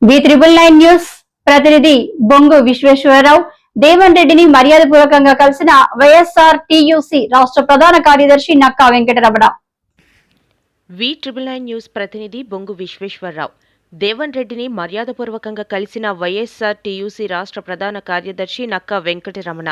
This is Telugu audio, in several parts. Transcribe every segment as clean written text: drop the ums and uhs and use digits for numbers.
B9 న్యూస్ ప్రతినిధి బొంగు విశ్వేశ్వరరావు దేవన్ రెడ్డిని మర్యాదపూర్వకంగా కలిసిన వైఎస్ఆర్ టీయూసీ రాష్ట్ర ప్రధాన కార్యదర్శి నక్కా వెంకటరమణ. B9 న్యూస్ ప్రతినిధి బొంగు విశ్వేశ్వరరావు దేవన్ రెడ్డిని మర్యాదపూర్వకంగా కలిసిన వైఎస్ఆర్ టీయూసీ రాష్ట్ర ప్రధాన కార్యదర్శి నక్కా వెంకటరమణ.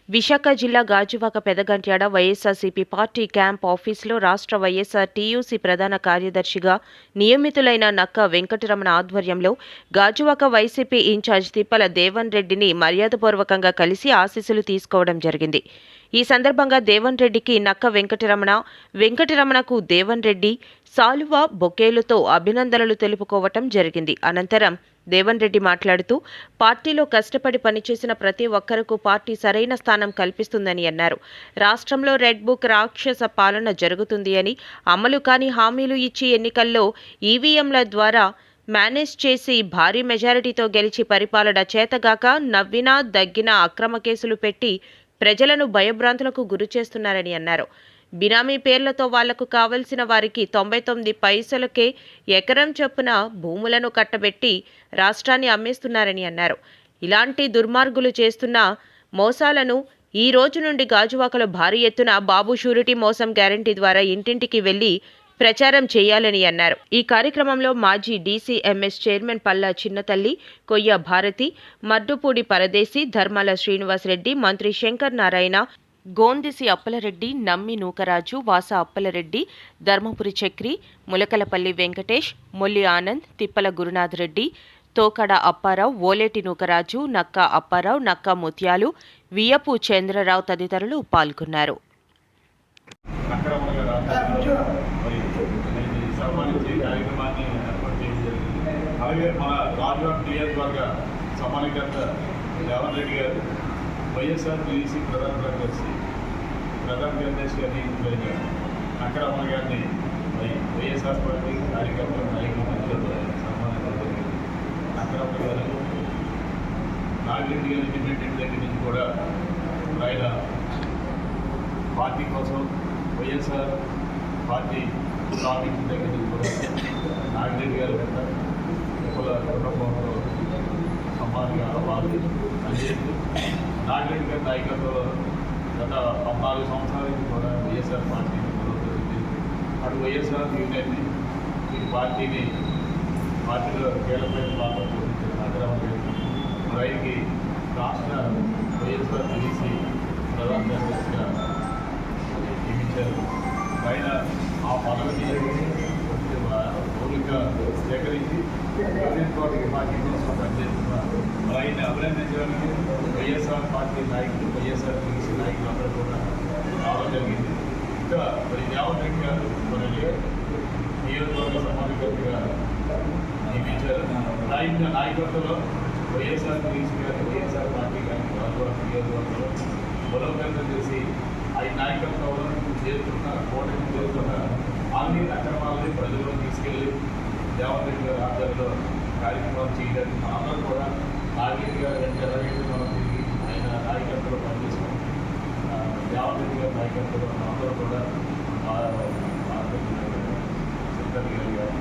విశాఖ జిల్లా గాజువాక పెదగంట్యాడ వైఎస్ఆర్సీపీ పార్టీ క్యాంప్ ఆఫీసులో రాష్ట్ర వైఎస్ఆర్ టీయూసీ ప్రధాన కార్యదర్శిగా నియమితులైన నక్కా వెంకటరమణ ఆధ్వర్యంలో గాజువాక వైసీపీ ఇన్ఛార్జ్ తిప్పల దేవన్ రెడ్డిని మర్యాదపూర్వకంగా కలిసి ఆశీస్సులు తీసుకోవడం జరిగింది. ఈ సందర్భంగా దేవన్ రెడ్డికి నక్కా వెంకటరమణకు దేవన్ రెడ్డి సాలువా బొకేలతో అభినందనలు తెలుపుకోవటం జరిగింది. అనంతరం దేవన్ రెడ్డి మాట్లాడుతూ పార్టీలో కష్టపడి పనిచేసిన ప్రతి ఒక్కరకు పార్టీ సరైన స్థానం కల్పిస్తుందని అన్నారు. రాష్ట్రంలో రెడ్ బుక్ రాక్షస పాలన జరుగుతుంది అని, అమలు కాని హామీలు ఇచ్చి ఎన్నికల్లో ఈవీఎంల ద్వారా మేనేజ్ చేసి భారీ మెజారిటీతో గెలిచి పరిపాలన చేతగాక నవ్వినా దగ్గిన అక్రమ కేసులు పెట్టి ప్రజలను భయభ్రాంతులకు గురి చేస్తున్నారని అన్నారు. బినామీ పేర్లతో వాళ్లకు కావలసిన వారికి 99 పైసలకే ఎకరం చొప్పున భూములను కట్టబెట్టి రాష్ట్రాన్ని అమ్మేస్తున్నారని అన్నారు. ఇలాంటి దుర్మార్గులు చేస్తున్న మోసాలను ఈ రోజు నుండి గాజువాకలో భారీ ఎత్తున బాబు షూరిటీ మోసం గ్యారంటీ ద్వారా ఇంటింటికి వెళ్లి ప్రచారం చేయాలని అన్నారు. ఈ కార్యక్రమంలో మాజీ డీసీఎంఎస్ చైర్మన్ పల్లా చిన్నతల్లి, కొయ్య భారతి, మర్డుపూడి పరదేశి, ధర్మాల శ్రీనివాసరెడ్డి, మంత్రి శంకర్ నారాయణ, గోందిసి అప్పలరెడ్డి, నమ్మి నూకరాజు, వాస అప్పలరెడ్డి, ధర్మపురి చక్రి, ములకలపల్లి వెంకటేష్, మొల్లి ఆనంద్, తిప్పల గురునాథ్ రెడ్డి, తోకడ అప్పారావు, ఓలేటి నూకరాజు, నక్కా అప్పారావు, నక్కా ముత్యాలు, వియపు చంద్రరావు తదితరులు పాల్గొన్నారు. వైఎస్ఆర్ టీయూసీ ప్రధాన కార్యదర్శి గారిని నక్కరమణ గారిని వైఎస్ఆర్ పార్టీ కార్యకర్తల నాయకుల మధ్యలో సన్మానించడం. నక్కరమణ గారు నాగిరెడ్డి గారి ఇండిపెండెంట్ దగ్గర నుంచి కూడా ఆయన పార్టీ కోసం వైఎస్ఆర్ పార్టీ స్థాపించిన దగ్గర నుంచి కూడా నాగిరెడ్డి గారు వెంట కుల కుటుంబంలో సమానంగా వాళ్ళు పనిచేస్తూ నాగిరెడ్డి గారి నాయకత్వంలో గత 14 సంవత్సరాల నుంచి కూడా వైఎస్ఆర్ పార్టీని మొదలుపెట్టింది. అటు వైఎస్ఆర్ యూనియన్ని ఈ పార్టీలో కీలకమైన పాత్ర పోషించిన నగరం మరి ఆయనకి రాష్ట్ర వైఎస్ఆర్ టీయూసీ ప్రధాన కార్యదర్శిగా నియమించారు. ఆయన ఆ పదవిని పౌరులుగా సేకరించి పార్టీ కోసం పనిచేస్తున్న ఆయన అభినందించడానికి వైఎస్ఆర్ పార్టీ నాయకులు, వైఎస్ఆర్ టీయూసీ నాయకులు అందరూ కూడా రావడం జరిగింది. ఇంకా మరి దేవన్ రెడ్డి గారు మన నియోజకవర్గ సమన్వయకర్తగా నియమించారు. ఆయన నాయకత్వంలో వైఎస్ఆర్ టీయూసీ గారి వైఎస్ఆర్ పార్టీ కానీ రాజువారి నియోజకవర్గంలో బలోపేతం చేసి ఆయన నాయకత్వంలో చేస్తున్న కూటమి చేస్తున్న అన్ని అక్రమాలని ప్రజల్లో తీసుకెళ్ళి దేవన్ రెడ్డి గారి ఆధ్వర్యంలో కార్యక్రమాలు చేయడానికి మనందరూ కూడా నాగిరెడ్డి గారు మనం తిరిగి ఆయన నాయకత్వంలో పనిచేసాం. దేవన్ రెడ్డి గారి నాయకత్వంలో మనందరూ కూడా శంకర్ గారి గారు,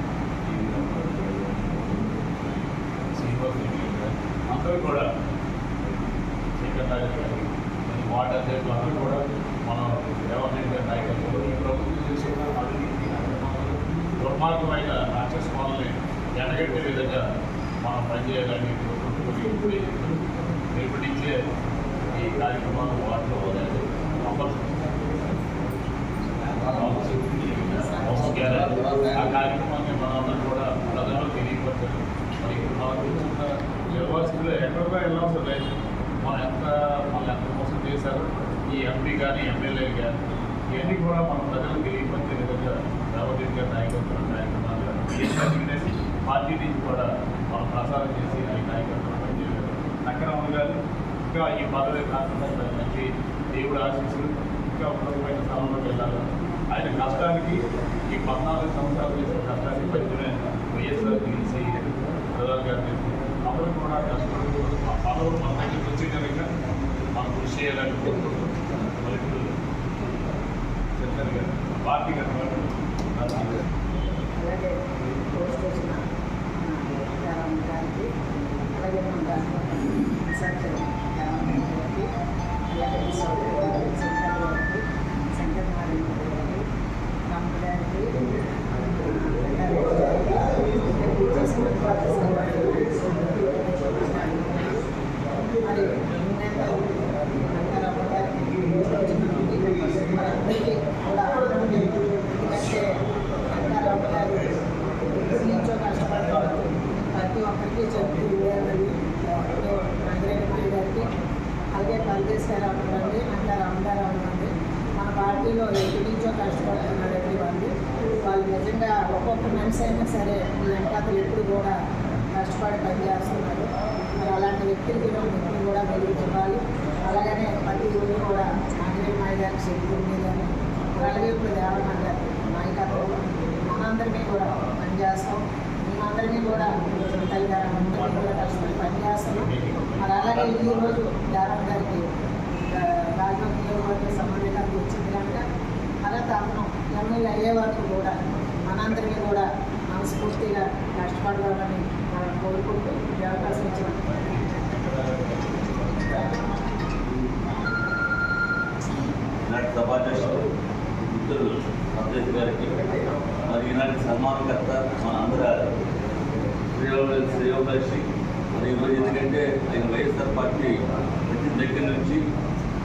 శ్రీనివాస్ రెడ్డి గారు అందరూ కూడా శంకర్ నారాయణ గారి వాటర్ అధ్యక్షులు అందరూ కూడా మనం దేవన్ రెడ్డి గారి నాయకత్వంలో ఈ ప్రభుత్వం చేసుకున్న అభివృద్ధి దుర్మార్గమైన రాక్షస పాలనని ఎండగట్టే విధంగా మనం పనిచేయాలని రేపటించే ఈ కార్యక్రమాలు వాటిలో ఆ కార్యక్రమాన్ని మనందరూ కూడా ప్రజల్లో తెలియపరచారు. మరి మనం కూర్చున్న యూనివర్సిటీలో ఎక్కడికో వెళ్ళాల్సి లేదు. మనం ఎంత మోసం చేశారు ఈ ఎంపీ కానీ ఎమ్మెల్యేలు కానీ ఇవన్నీ కూడా మనం ప్రజలకు తెలియపరిచే విధంగా దేవన్ రెడ్డి గారి నాయకత్వం కార్యక్రమాలు పార్టీ నుంచి కూడా మనం ప్రసారం చేసి ఆయన నాయకత్వం పనిచేయాలి. నక్కరమణ గారు ఇంకా ఈ పదవి కాకుండా మంచి దేవుడు ఆశీస్సులు ఇంకా ఉన్నతమైన స్థానంలోకి వెళ్ళాలి. ఆయన కష్టానికి ఈ 14 సంవత్సరాలు చేసిన కష్టానికి పనిచేయ వైఎస్ఆర్ టీయూసీ ప్రధాన గారు అందరూ కూడా కష్టపడుతూ ఆ పదవులు మన దగ్గరికి వచ్చే విధంగా మనం కృషి చేయాలని కోరుకుంటూ చంద్ర గారు పార్టీ గారు మనందరికీ కూడా ఎందుకంటే రంగారావు గారు నుంచో కష్టపడతాడు, ప్రతి ఒక్కరికి చెప్తూ ఉండేవాళ్ళు. రంగిరెడ్డి గారికి అలాగే పరదేశ్వరరావు గారండి, రంగారావు గారండి మన పార్టీలో ఎక్కడి నుంచో కష్టపడుతున్నారండి వాళ్ళు నిజంగా ఒక్కొక్క మనిషి అయినా సరే ఈ వెంకటలు ఎప్పుడు కూడా కష్టపడి పనిచేస్తున్నారు. మరి అలాంటి వ్యక్తులకి మనం ఎప్పుడు కూడా వెలుగు ఇవ్వాలి. అలాగనే ప్రతి ఊరు కూడా రంగిరెడ్డి గారికి శక్తి ఉండేదని అలాగే ఇప్పుడు దేవన్న గారి నాయకత్వం మనందరినీ కూడా పనిచేస్తాం. మేమందరినీ కూడా చింతలు గారు అందరినీ కూడా కష్టపడి పనిచేస్తున్నాం. మరి అలాగే ఈరోజు దేవన్న గారికి రాజమండ్రి నియోజకవర్గ సమన్వయానికి వచ్చింది కనుక అలా తమను ఎమ్మెల్యే అయ్యే వరకు కూడా మనందరినీ కూడా మనస్ఫూర్తిగా కష్టపడదామని మనం కోరుకుంటూ ఈ అవకాశం ఇచ్చిన ఈనాటి సభాధ్యక్షులు మిత్రులు అధ్యక్షుడు గారికి మరి ఈనాటి సన్మానకర్త మన అందరూ శ్రేయోభిలాషి మరి ఈరోజు ఎందుకంటే ఆయన వైఎస్ఆర్ పార్టీ వచ్చిన దగ్గర నుంచి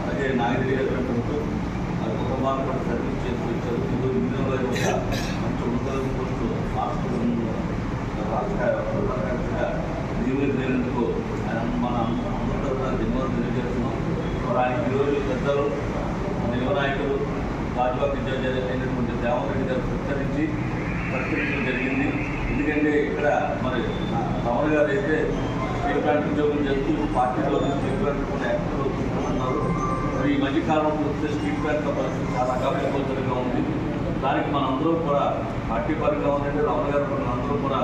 అలాగే నాగిరెడ్డి గారు పెట్టుకుంటూ మరి కుటుంబాన్ని కూడా సర్వీస్ చేస్తూ వచ్చారు. ఈరోజు ఇందులో ఒక మంచి ఉన్నత పోస్టు రాష్ట్ర నియమితులకు మన అందరూ ధన్యవాదాలు తెలియజేస్తున్నాం. మరి ఆయనకి ఈరోజు పెద్దలు మన యువ నాయకులు గాజువాక ఇన్ఛార్జ్ అయినటువంటి దేవరెడ్డి గారు సత్కరించడం జరిగింది. ఎందుకంటే ఇక్కడ మరి రమణ గారు అయితే స్టేట్ బ్యాంక్ ఉద్యోగం చేస్తూ పార్టీలో స్టేట్ బ్యాంక్ కూడా యాక్టివ్లో చూసుకుంటున్నారు. మరి ఈ మధ్యకాలంలో వస్తే స్టేట్ బ్యాంక్ పరిస్థితి చాలా అగాధంగా ఉంది. దానికి మనందరూ కూడా పార్టీ పరంగా ఉందంటే రమణ గారు మనందరూ కూడా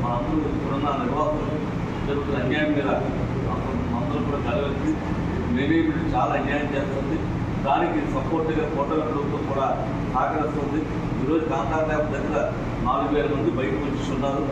మనందరూ ఇప్పుడున్న నిర్వాహకులు జరుగుతున్న అన్యాయం మీద అందరూ కూడా కలవచ్చి మేనేజ్మెంట్ చాలా అన్యాయం చేస్తుంది. దానికి సపోర్ట్గా కోటల ప్రభుత్వం కూడా సహకరిస్తుంది. ఈరోజు కాంతారావు దగ్గర 4,000 మంది బయటకు వచ్చి ఉన్నారు.